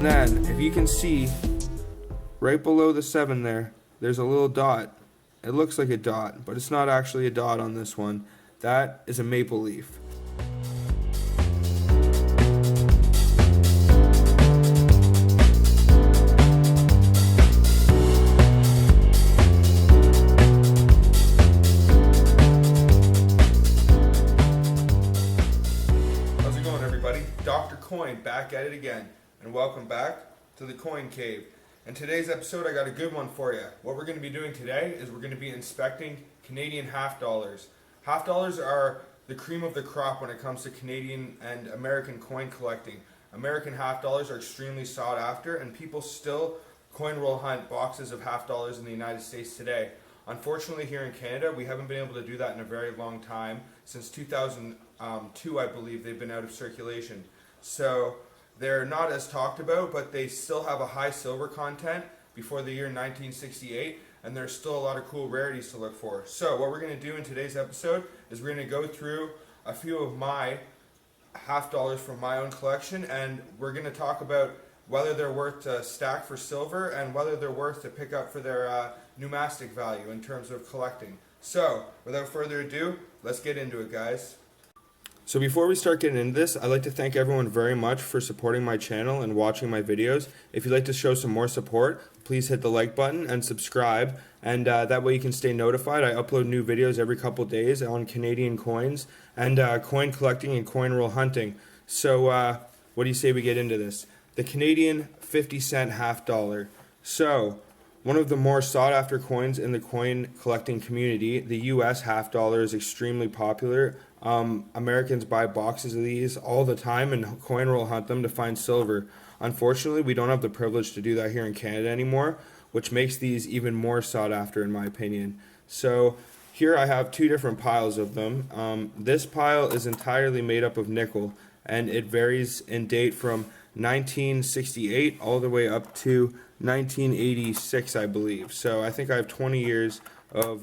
Then, if you can see, right below the 7 there, there's a little dot. It looks like a dot, but it's not actually a dot on this one. That is a maple leaf. How's it going, everybody? Dr. Coin back at it again, and welcome back to the Coin Cave. In today's episode, I got a good one for you. What we're going to be doing today is we're going to be inspecting Canadian half dollars. Half dollars are the cream of the crop when it comes to Canadian and American coin collecting. American half dollars are extremely sought after, and people still coin roll hunt boxes of half dollars in the United States today. Unfortunately, here in Canada, we haven't been able to do that in a very long time. Since 2002, I believe, they've been out of circulation. So they're not as talked about, but they still have a high silver content before the year 1968, and there's still a lot of cool rarities to look for. So what we're going to do in today's episode is we're going to go through a few of my half dollars from my own collection, and we're going to talk about whether they're worth to stack for silver and whether they're worth to pick up for their numismatic value in terms of collecting. So without further ado, let's get into it, guys. So before we start getting into this, I'd like to thank everyone very much for supporting my channel and watching my videos. If you'd like to show some more support, please hit the like button and subscribe, and that way you can stay notified. I upload new videos every couple days on Canadian coins and coin collecting and coin roll hunting. So what do you say we get into this? The Canadian 50-cent half dollar. So one of the more sought after coins in the coin collecting community, the US half dollar is extremely popular. Americans buy boxes of these all the time and coin roll hunt them to find silver. Unfortunately, we don't have the privilege to do that here in Canada anymore, which makes these even more sought after in my opinion. So here I have two different piles of them. This pile is entirely made up of nickel, and it varies in date from 1968 all the way up to 1986, I believe. So I think I have 20 years of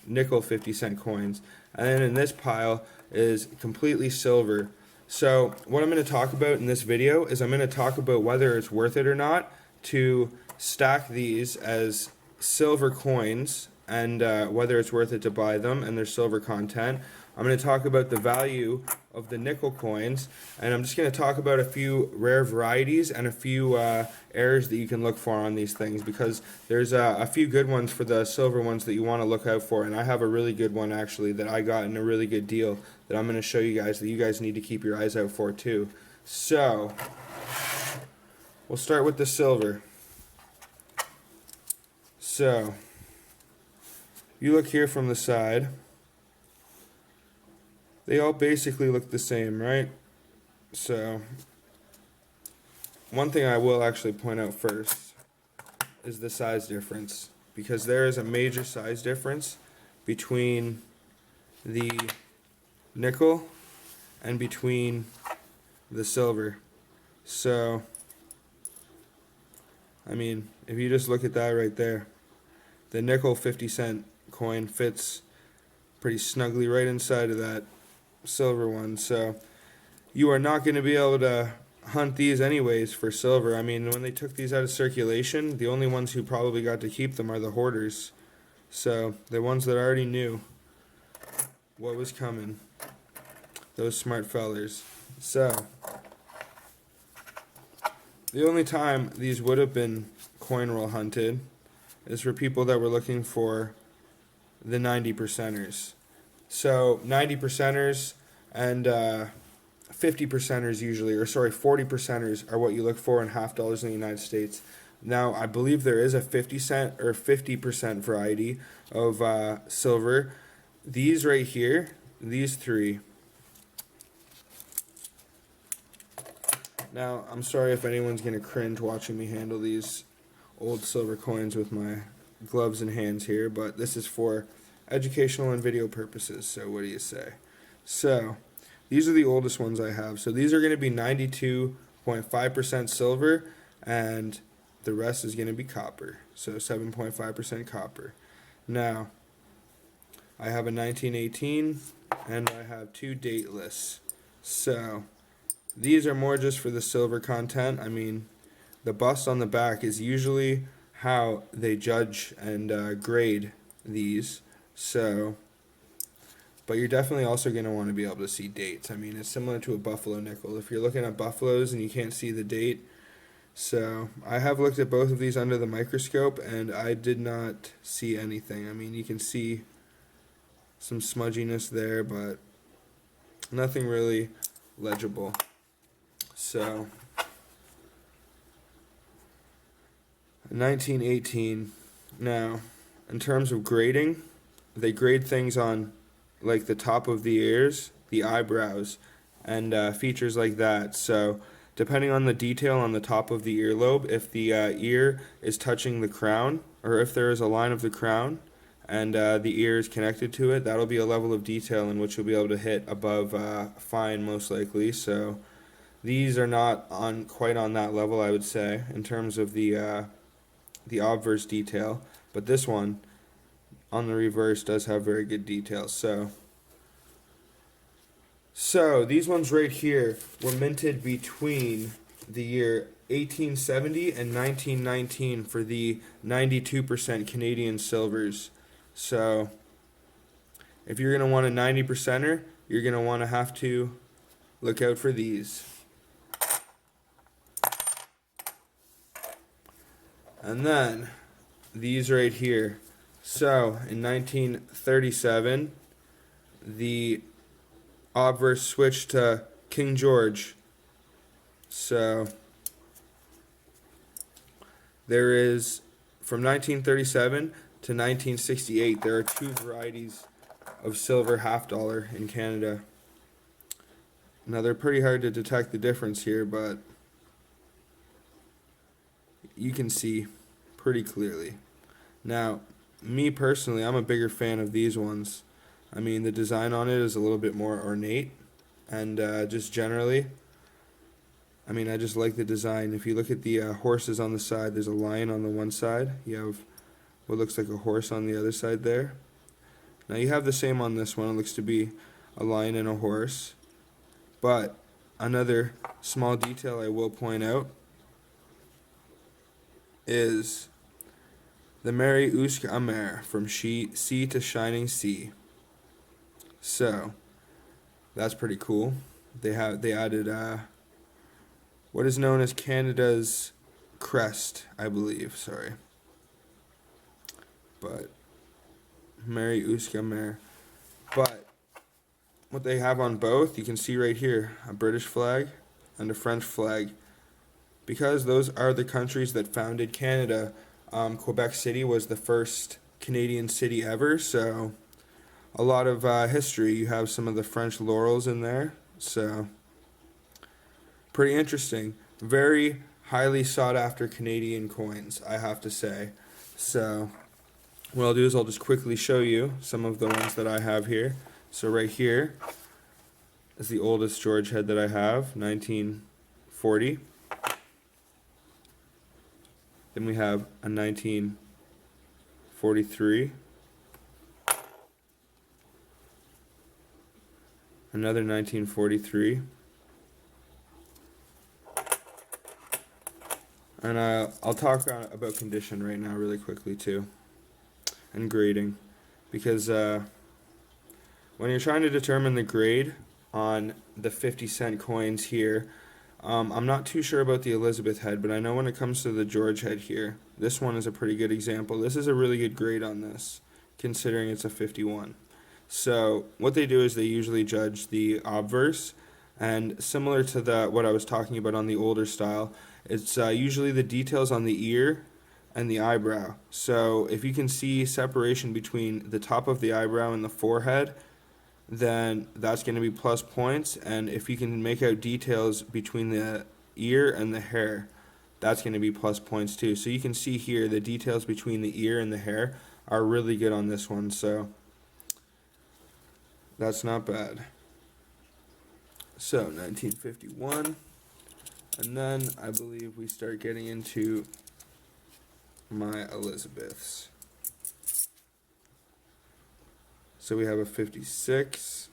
nickel 50-cent coins. And then in this pile is completely silver. So what I'm going to talk about in this video is I'm going to talk about whether it's worth it or not to stack these as silver coins, and whether it's worth it to buy them and their silver content. I'm going to talk about the value of the nickel coins, and I'm just going to talk about a few rare varieties and a few errors that you can look for on these things, because there's a few good ones for the silver ones that you want to look out for, and I have a really good one actually that I got in a really good deal that I'm going to show you guys that you guys need to keep your eyes out for too. So we'll start with the silver. So you look here from the side, they all basically look the same, right? So one thing I will actually point out first is the size difference, because there is a major size difference between the nickel and between the silver. So I mean, if you just look at that right there, the nickel 50-cent coin fits pretty snugly right inside of that silver one. So you are not going to be able to hunt these anyways for silver. I mean, when they took these out of circulation, the only ones who probably got to keep them are the hoarders. So the ones that already knew what was coming, those smart fellers. So the only time these would have been coin roll hunted is for people that were looking for the 90 percenters. So 90 percenters and 50 percenters usually, or sorry, 40 percenters are what you look for in half dollars in the United States. Now, I believe there is a 50-cent or 50% variety of silver. These right here, these three. Now, I'm sorry if anyone's going to cringe watching me handle these old silver coins with my gloves and hands here, but this is for educational and video purposes, so what do you say? So these are the oldest ones I have. So these are going to be 92.5% silver, and the rest is going to be copper, so 7.5% copper. Now I have a 1918 and I have two dateless. So these are more just for the silver content. I mean, the bust on the back is usually how they judge and grade these. So, but you're definitely also going to want to be able to see dates. I mean, it's similar to a buffalo nickel. If you're looking at buffaloes and you can't see the date, so I have looked at both of these under the microscope and I did not see anything. I mean, you can see some smudginess there, but nothing really legible. So, 1918. Now, in terms of grading, they grade things on like the top of the ears, the eyebrows, and features like that. So, depending on the detail on the top of the earlobe, if the ear is touching the crown, or if there is a line of the crown, and the ear is connected to it, that'll be a level of detail in which you'll be able to hit above fine, most likely. So, these are not on quite on that level, I would say, in terms of the obverse detail. But this one, on the reverse, does have very good detail. So these ones right here were minted between the year 1870 and 1919 for the 92% Canadian silvers. So if you're going to want a 90%er, you're going to want to have to look out for these. And then these right here. So in 1937, the obverse switched to King George. So there is, from 1937 to 1968, there are two varieties of silver half dollar in Canada. Now they're pretty hard to detect the difference here, but you can see pretty clearly. Now, me personally, I'm a bigger fan of these ones. I mean, the design on it is a little bit more ornate, and just generally, I mean, I just like the design. If you look at the horses on the side, there's a lion on the one side. You have what looks like a horse on the other side there. Now you have the same on this one. It looks to be a lion and a horse. But another small detail I will point out is the Mary Usk Amer, from sea to shining sea. So that's pretty cool. They added what is known as Canada's crest, I believe. Sorry, but Mary Usk Amer. But what they have on both, you can see right here, a British flag and a French flag. Because those are the countries that founded Canada, Quebec City was the first Canadian city ever, so a lot of history. You have some of the French laurels in there, so pretty interesting. Very highly sought after Canadian coins, I have to say. So what I'll do is I'll just quickly show you some of the ones that I have here. So right here is the oldest George head that I have, 1940. Then we have a 1943. Another 1943. And I'll talk about condition right now really quickly too. And grading. Because when you're trying to determine the grade on the 50-cent coins here, I'm not too sure about the Elizabeth head, but I know when it comes to the George head here, this one is a pretty good example. This is a really good grade on this, considering it's a 51. So what they do is they usually judge the obverse, and similar to what I was talking about on the older style, it's usually the details on the ear and the eyebrow. So if you can see separation between the top of the eyebrow and the forehead, then that's going to be plus points. And if you can make out details between the ear and the hair, that's going to be plus points too. So you can see here the details between the ear and the hair are really good on this one, so that's not bad. So 1951, and then I believe we start getting into my Elizabeths. So we have a 56.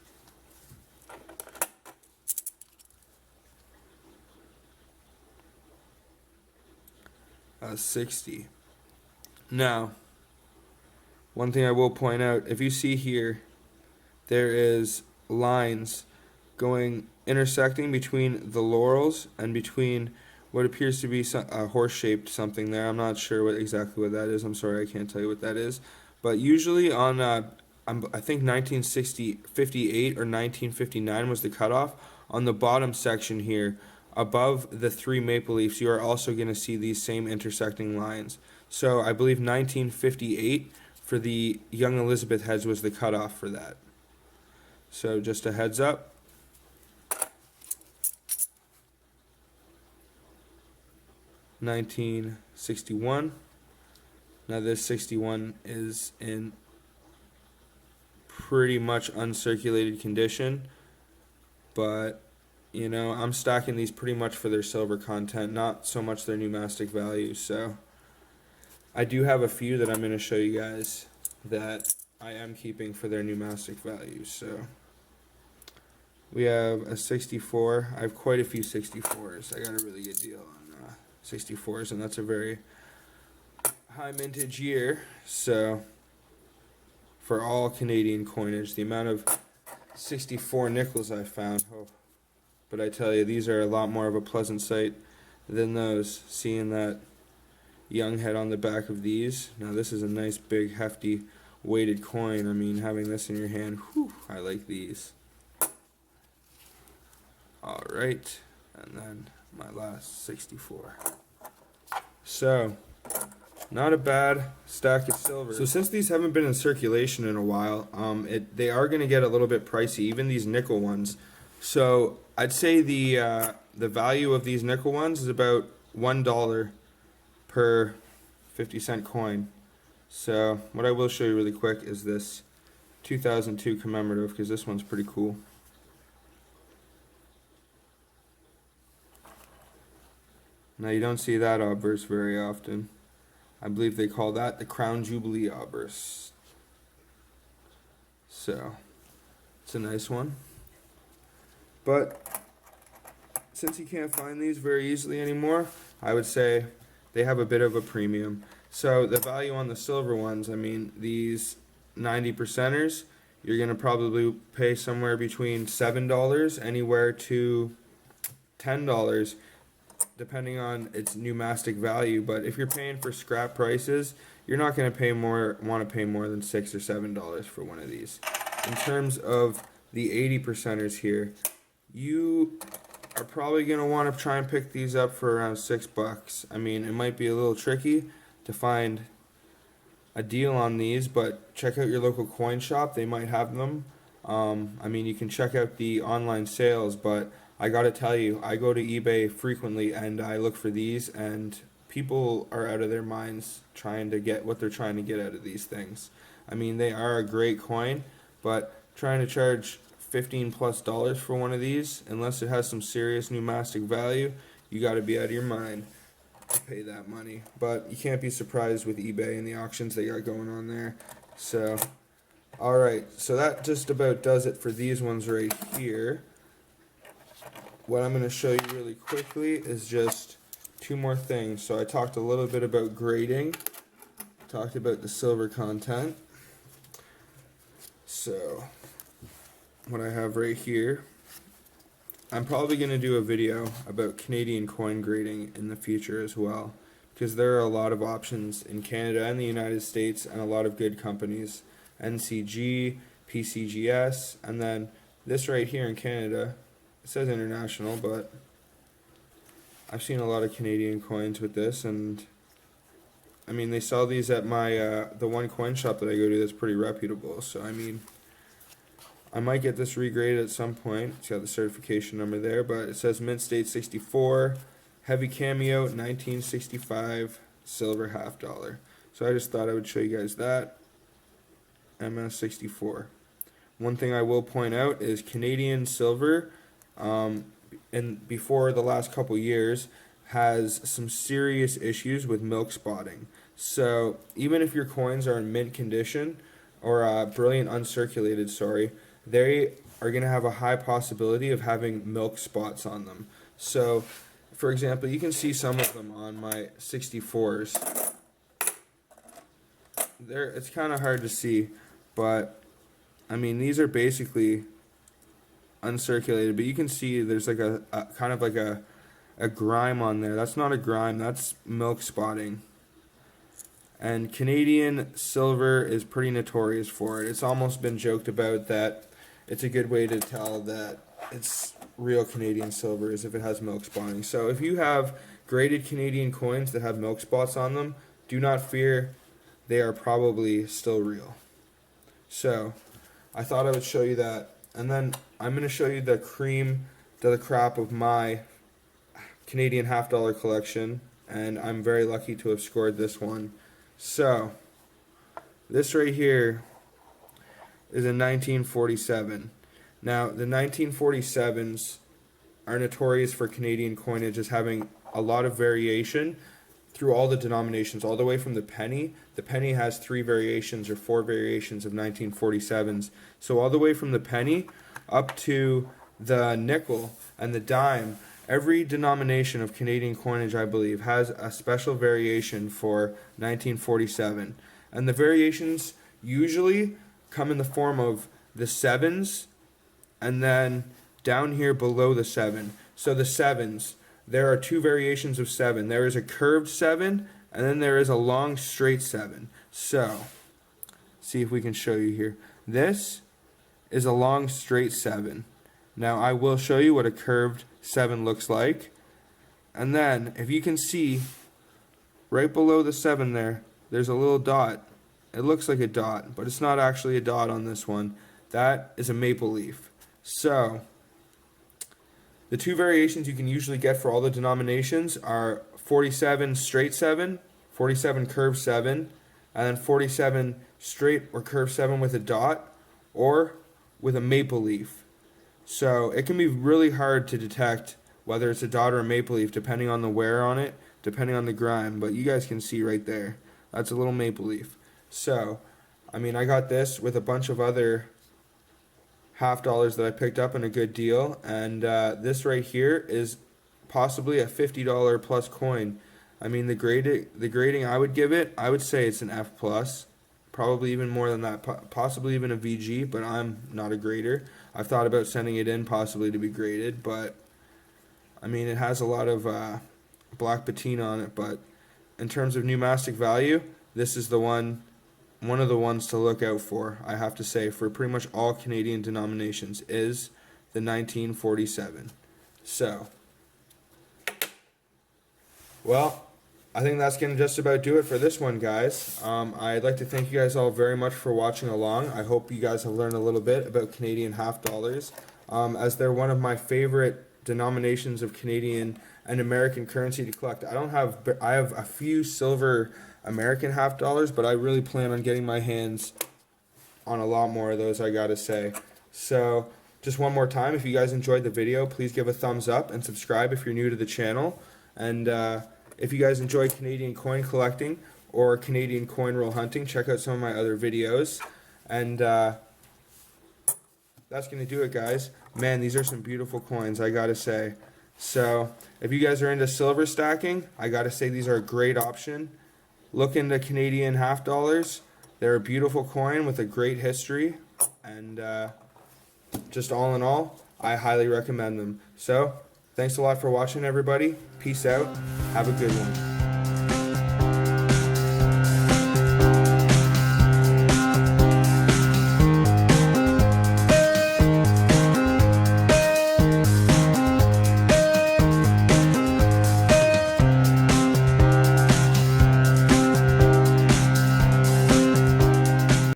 60. Now, one thing I will point out, if you see here, there is lines intersecting between the laurels and between what appears to be a horse-shaped something there. I'm not sure exactly what that is. I'm sorry, I can't tell you what that is. But usually on, I think 1958 or 1959 was the cutoff. On the bottom section here, above the 3 maple leafs, you are also going to see these same intersecting lines. So I believe 1958 for the young Elizabeth heads was the cutoff for that. So just a heads up. $1961. Now this 61 is in pretty much uncirculated condition, but you know, I'm stacking these pretty much for their silver content, not so much their pneumatic value. So I do have a few that I'm going to show you guys that I am keeping for their pneumatic value. So we have a 64. I have quite a few 64s. I got a really good deal on 64s, and that's a very high mintage year. So for all Canadian coinage, the amount of 64 nickels I found, but I tell you, these are a lot more of a pleasant sight than those. Seeing that young head on the back of these. Now this is a nice big hefty weighted coin. I mean, having this in your hand, whew, I like these. Alright, and then my last 64. So, not a bad stack of silver. So since these haven't been in circulation in a while, they are going to get a little bit pricey, even these nickel ones. So I'd say the value of these nickel ones is about $1 per 50-cent coin. So what I will show you really quick is this 2002 commemorative, because this one's pretty cool. Now you don't see that obverse very often. I believe they call that the Crown Jubilee obverse. So it's a nice one. But since you can't find these very easily anymore, I would say they have a bit of a premium. So the value on the silver ones, I mean, these 90%ers, you're going to probably pay somewhere between $7 anywhere to $10, depending on its pneumatic value. But if you're paying for scrap prices, you're not going to want to pay more than $6 or $7 for one of these. In terms of the 80%ers here, you are probably going to want to try and pick these up for around $6. I mean, it might be a little tricky to find a deal on these, but check out your local coin shop. They might have them. I mean, you can check out the online sales, but I gotta tell you, I go to eBay frequently and I look for these, and people are out of their minds trying to get what they're trying to get out of these things. I mean, they are a great coin, but trying to charge $15+ for one of these, unless it has some serious pneumatic value, you gotta be out of your mind to pay that money. But you can't be surprised with eBay and the auctions they got going on there. So, alright, so that just about does it for these ones right here. What I'm going to show you really quickly is just two more things. So I talked a little bit about grading, talked about the silver content. So what I have right here, I'm probably going to do a video about Canadian coin grading in the future as well, because there are a lot of options in Canada and the United States, and a lot of good companies. NCG, PCGS, and then this right here in Canada. It says international, but I've seen a lot of Canadian coins with this, and I mean, they sell these at my the one coin shop that I go to that's pretty reputable. So I mean, I might get this regraded at some point. It's got the certification number there, but it says mint state 64, heavy cameo 1965, silver $half. So I just thought I would show you guys that. MS 64. One thing I will point out is Canadian silver, and before the last couple years, has some serious issues with milk spotting. So even if your coins are in mint condition, or brilliant uncirculated, sorry, they are going to have a high possibility of having milk spots on them. So for example, you can see some of them on my 64s. It's kind of hard to see, but I mean, these are basically uncirculated, but you can see there's like a kind of like a grime on there. That's not a grime, that's milk spotting. And Canadian silver is pretty notorious for it. It's almost been joked about that it's a good way to tell that it's real Canadian silver is if it has milk spotting. So if you have graded Canadian coins that have milk spots on them, do not fear, they are probably still real. So I thought I would show you that. And then I'm going to show you the cream to the crop of my Canadian half-dollar collection. And I'm very lucky to have scored this one. So this right here is a 1947. Now the 1947s are notorious for Canadian coinage as having a lot of variation through all the denominations, all the way from the penny. The penny has 3 variations or 4 variations of 1947s. So all the way from the penny up to the nickel and the dime, every denomination of Canadian coinage, I believe, has a special variation for 1947. And the variations usually come in the form of the 7s and then down here below the 7. So the 7s, there are 2 variations of 7. There is a curved 7 and then there is a long straight 7. So, see if we can show you here. This is a long straight 7. Now I will show you what a curved 7 looks like. And then if you can see right below the 7 there's a little dot. It looks like a dot, but it's not actually a dot on this one. That is a maple leaf. So the 2 variations you can usually get for all the denominations are 47 straight 7, 47 curved 7, and then 47 straight or curved 7 with a dot or with a maple leaf. So it can be really hard to detect whether it's a dot or a maple leaf depending on the wear on it, depending on the grime, but you guys can see right there. That's a little maple leaf. So, I mean, I got this with a bunch of other half-dollars that I picked up in a good deal, and this right here is possibly a $50 plus coin. I mean, the grading I would give it, I would say it's an F plus, probably even more than that, possibly even a VG, but I'm not a grader. I've thought about sending it in possibly to be graded, but I mean, it has a lot of black patina on it, but in terms of numismatic value, this is one of the ones to look out for, I have to say, for pretty much all Canadian denominations, is the 1947. So, well, I think that's going to just about do it for this one, guys. I'd like to thank you guys all very much for watching along. I hope you guys have learned a little bit about Canadian half-dollars, as they're one of my favorite denominations of Canadian and American currency to collect. I have a few silver American half-dollars, but I really plan on getting my hands on a lot more of those, I gotta say. So, just one more time, if you guys enjoyed the video, please give a thumbs up and subscribe if you're new to the channel. And if you guys enjoy Canadian coin collecting or Canadian coin roll hunting, check out some of my other videos. And that's going to do it, guys. Man, these are some beautiful coins, I gotta say. So, if you guys are into silver stacking, I gotta say these are a great option. Look into Canadian half-dollars. They're a beautiful coin with a great history. And just all in all, I highly recommend them. So, thanks a lot for watching, everybody. Peace out. Have a good one.